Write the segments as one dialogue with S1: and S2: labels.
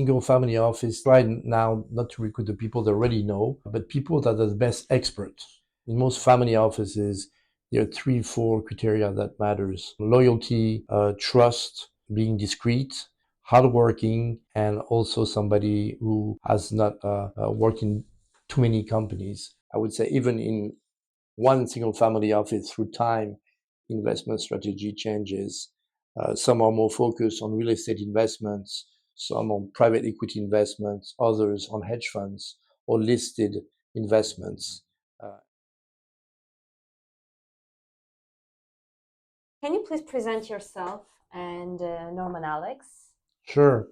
S1: Single family office try now not to recruit the people they already know, but people that are the best experts. In most family offices, there are three, four criteria that matters: loyalty, trust, being discreet, hardworking, and also somebody who has not worked in too many companies. I would say even in one single family office through time, investment strategy changes. Some are more focused on real estate investments, some on private equity investments, others on hedge funds or listed investments. Uh,
S2: Can you please present yourself and Norman Alex?
S1: sure.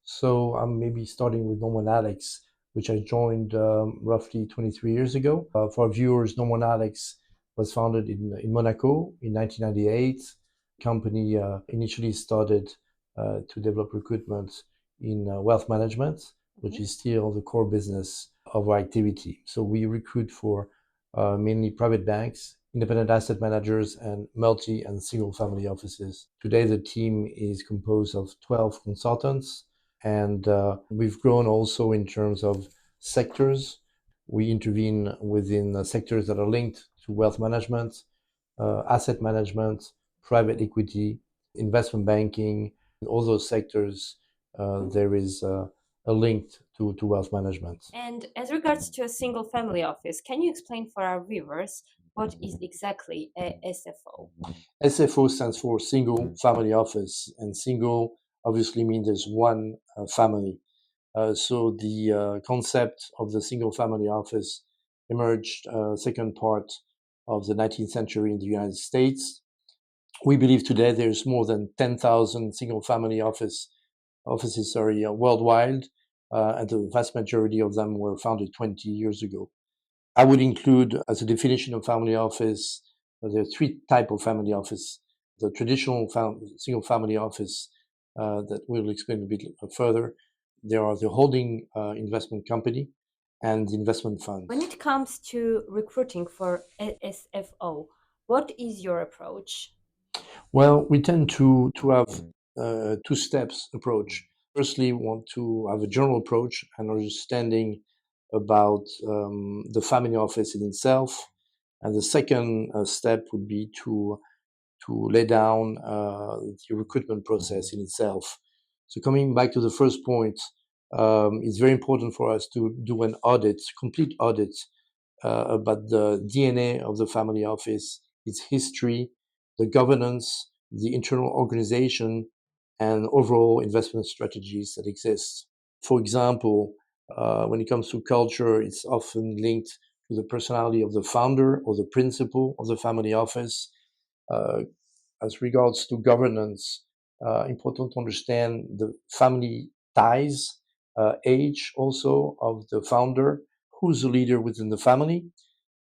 S1: So I'm maybe starting with Norman Alex, which I joined roughly 23 years ago. For our viewers, Norman Alex was founded in Monaco in 1998. Company initially started to develop recruitment in wealth management, which is still the core business of our activity. So we recruit for mainly private banks, independent asset managers, and multi and single family offices. Today, the team is composed of 12 consultants, and we've grown also in terms of sectors. We intervene within sectors that are linked to wealth management, asset management, private equity, investment banking. In all those sectors, there is a link to wealth management.
S2: And as regards to a single family office, can you explain for our viewers what is exactly a SFO?
S1: SFO stands for single family office, and single obviously means there's one family. So the concept of the single family office emerged second part of the 19th century in the United States. We believe today there's more than 10,000 single family offices worldwide, and the vast majority of them were founded 20 years ago. I would include as a definition of family office, there are three types of family office. The traditional single family office that we'll explain a bit further. There are the holding investment company and the investment funds.
S2: When it comes to recruiting for a SFO, what is your approach?
S1: Well, we tend to have two steps approach. Firstly, we want to have a general approach and understanding about the family office in itself. And the second step would be to lay down the recruitment process in itself. So coming back to the first point, it's very important for us to do an audit, complete audit about the DNA of the family office, its history, the governance, the internal organization, and overall investment strategies that exist. For example, when it comes to culture, it's often linked to the personality of the founder or the principal of the family office. Uh, as regards to governance, important to understand the family ties, age also of the founder, who's the leader within the family.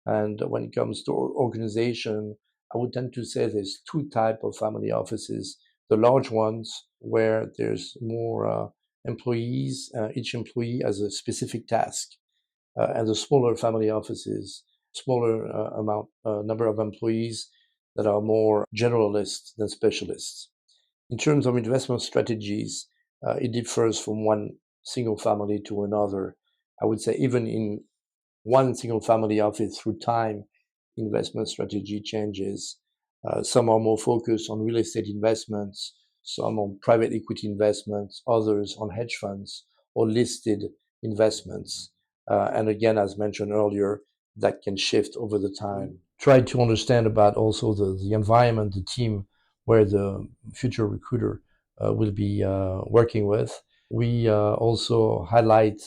S1: And when it comes to organization, I would tend to say there's two type of family offices. The large ones where there's more employees, each employee has a specific task, and the smaller family offices, smaller number of employees that are more generalists than specialists. In terms of investment strategies, it differs from one single family to another. I would say even in one single family office through time, investment strategy changes. Some are more focused on real estate investments, some on private equity investments, others on hedge funds or listed investments. And again, as mentioned earlier, that can shift over the time. Try to understand about also the environment, the team where the future recruiter will be working with. We also highlight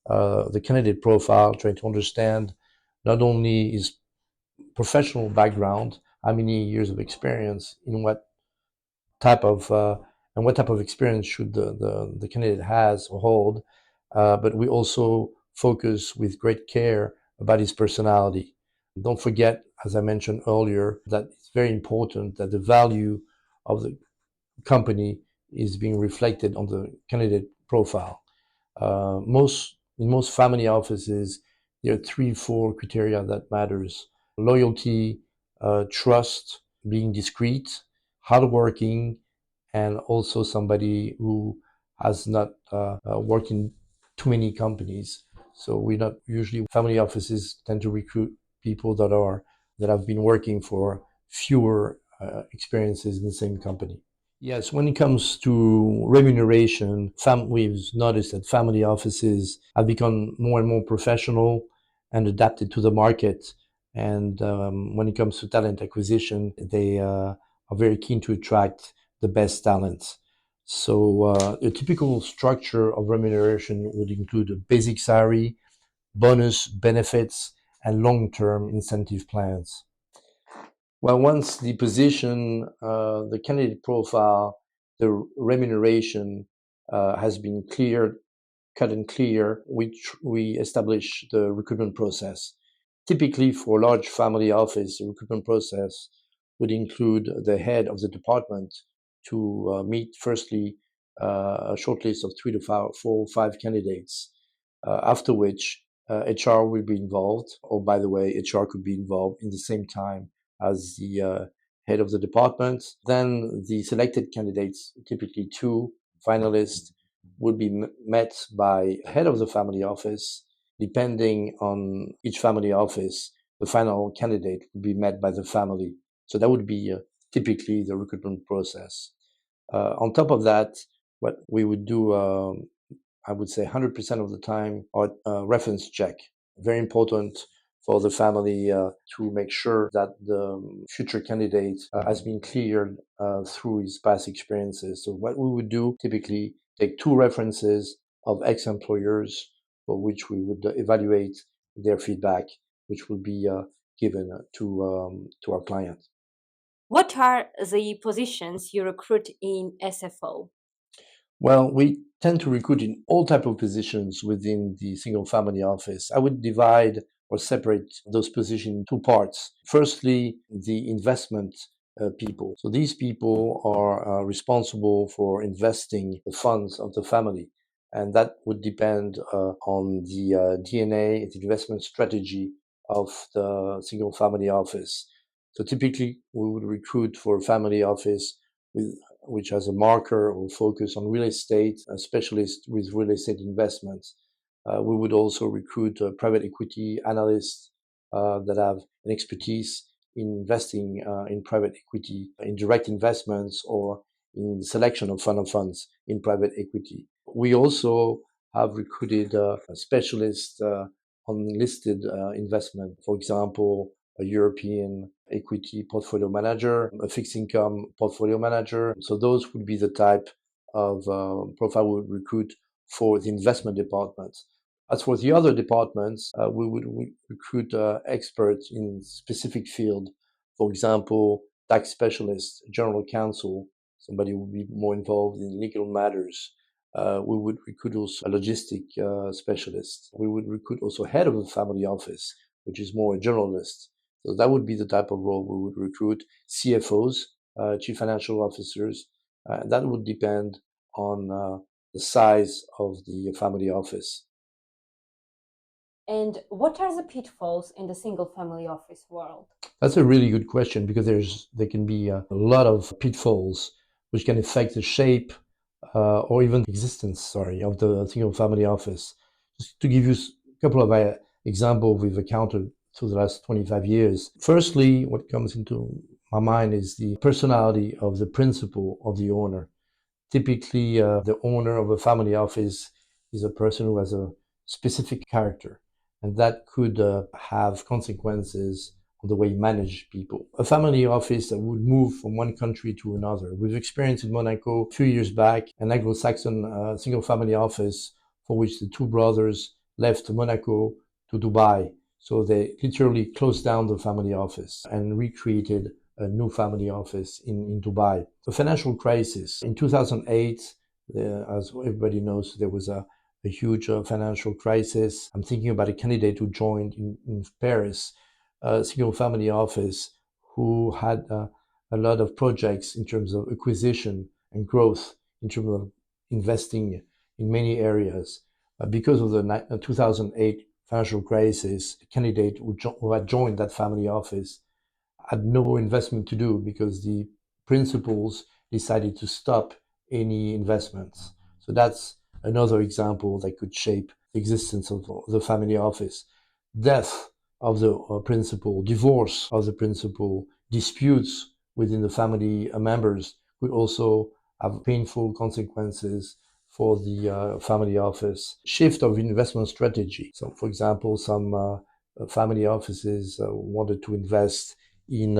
S1: the candidate profile, trying to understand not only his professional background, how many years of experience, in what type of and what type of experience should the candidate has or hold, but we also focus with great care about his personality. Don't forget, as I mentioned earlier, that it's very important that the value of the company is being reflected on the candidate profile. In most family offices, there are three, four criteria that matters: loyalty, trust, being discreet, hardworking, and also somebody who has not worked in too many companies. So we not usually family offices tend to recruit people that have been working for fewer experiences in the same company. Yes, when it comes to remuneration, we've noticed that family offices have become more and more professional and adapted to the market. And when it comes to talent acquisition, they are very keen to attract the best talent. So a typical structure of remuneration would include a basic salary, bonus, benefits, and long-term incentive plans. Well, once the position, the candidate profile, the remuneration has been cleared, cut and clear, we establish the recruitment process. Typically, for a large family office, the recruitment process would include the head of the department to meet firstly a short list of 4 or 5 candidates, after which HR will be involved, or by the way, HR could be involved in the same time as the head of the department. Then the selected candidates, typically 2 finalists, would be met by head of the family office. Depending on each family office, the final candidate would be met by the family. So that would be typically the recruitment process. On top of that, what we would do, I would say 100% of the time, are reference check. Very important for the family to make sure that the future candidate has been cleared through his past experiences. So what we would do typically take 2 references of ex-employers for which we would evaluate their feedback, which will be given to our client.
S2: What are the positions you recruit in SFO?
S1: Well, we tend to recruit in all type of positions within the single family office. I would divide or separate those positions in 2 parts. Firstly, the investment people. So these people are responsible for investing the funds of the family. And that would depend on the DNA, the investment strategy of the single family office. So typically, we would recruit for a family office with which has a marker or focus on real estate, a specialist with real estate investments. We would also recruit private equity analysts that have an expertise in investing in private equity, in direct investments, or in the selection of funds in private equity. We also have recruited specialists on listed investment, for example, a European equity portfolio manager, a fixed income portfolio manager. So those would be the type of profile we would recruit for the investment department. As for the other departments, we would recruit experts in specific field. For example, tax specialists, general counsel, somebody who would be more involved in legal matters. We would recruit also a logistic specialist. We would recruit also head of a family office, which is more a generalist. So that would be the type of role we would recruit. CFOs, chief financial officers. That would depend on the size of the family office.
S2: And what are the pitfalls in the single family office world?
S1: That's a really good question because there can be a lot of pitfalls which can affect the shape or even existence, sorry, of the single family office. Just to give you a couple of examples we've encountered through the last 25 years. Firstly, what comes into my mind is the personality of the principal of the owner. Typically, the owner of a family office is a person who has a specific character, and that could have consequences on the way you manage people. A family office that would move from one country to another. We've experienced in Monaco a few years back an Anglo-Saxon single family office for which the 2 brothers left Monaco to Dubai. So they literally closed down the family office and recreated a new family office in Dubai. The financial crisis in 2008, as everybody knows, there was a huge financial crisis. I'm thinking about a candidate who joined in Paris, a single family office who had a lot of projects in terms of acquisition and growth, in terms of investing in many areas. Because of the 2008 financial crisis, the candidate who had joined that family office had no investment to do because the principals decided to stop any investments. So that's another example that could shape the existence of the family office. Death of the principal, divorce of the principal, disputes within the family members could also have painful consequences for the family office. Shift of investment strategy. So, for example, some family offices wanted to invest in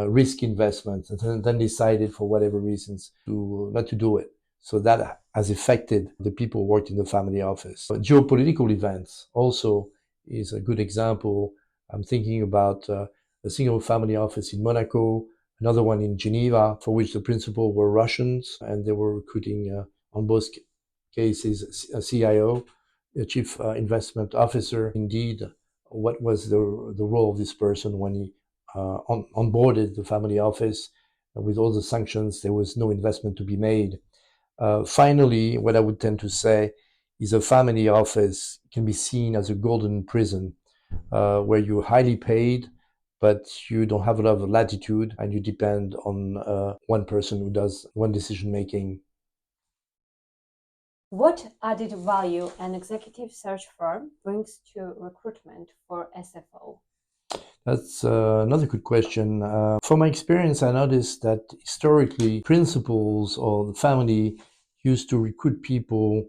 S1: risk investments and then decided for whatever reasons to not to do it. So that has affected the people who worked in the family office. Geopolitical events also is a good example. I'm thinking about a single family office in Monaco, another one in Geneva, for which the principal were Russians, and they were recruiting on both cases a CIO, a chief investment officer. Indeed, what was the role of this person when he onboarded the family office? With all the sanctions, there was no investment to be made. Finally, what I would tend to say is a family office can be seen as a golden prison where you're highly paid, but you don't have a lot of latitude and you depend on one person who does one decision making.
S2: What added value an executive search firm brings to recruitment for SFO?
S1: That's another good question. From my experience, I noticed that historically, principals or the family used to recruit people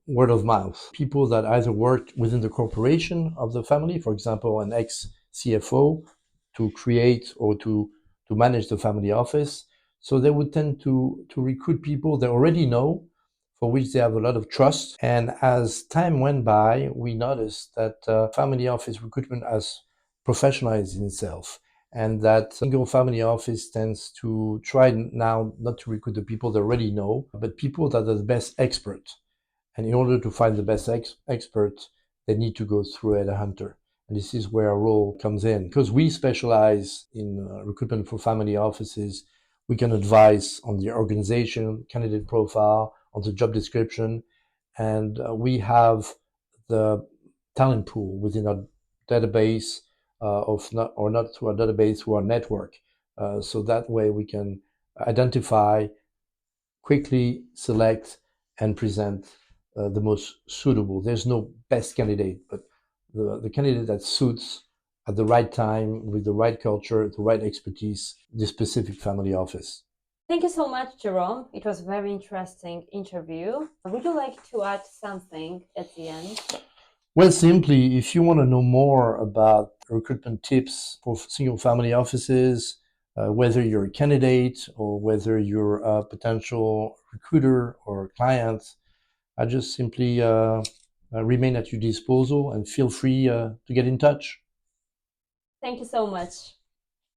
S1: word of mouth. People that either worked within the corporation of the family, for example, an ex-CFO, to create or to manage the family office. So they would tend to recruit people they already know, for which they have a lot of trust. And as time went by, we noticed that family office recruitment has professionalized in itself, and that single family office tends to try now not to recruit the people they already know, but people that are the best experts. And in order to find the best expert, they need to go through a hunter. And this is where our role comes in. Because we specialize in recruitment for family offices, we can advise on the organization, candidate profile, on the job description, and we have the talent pool within our database of not or not through our database, through our network. So that way we can identify, quickly select, and present the most suitable. There's no best candidate, but the candidate that suits at the right time, with the right culture, the right expertise, the specific family office.
S2: Thank you so much, Jerome. It was a very interesting interview. Would you like to add something at the end?
S1: Well, simply, if you want to know more about recruitment tips for single family offices, whether you're a candidate or whether you're a potential recruiter or client, I just simply remain at your disposal and feel free to get in touch.
S2: Thank you so much.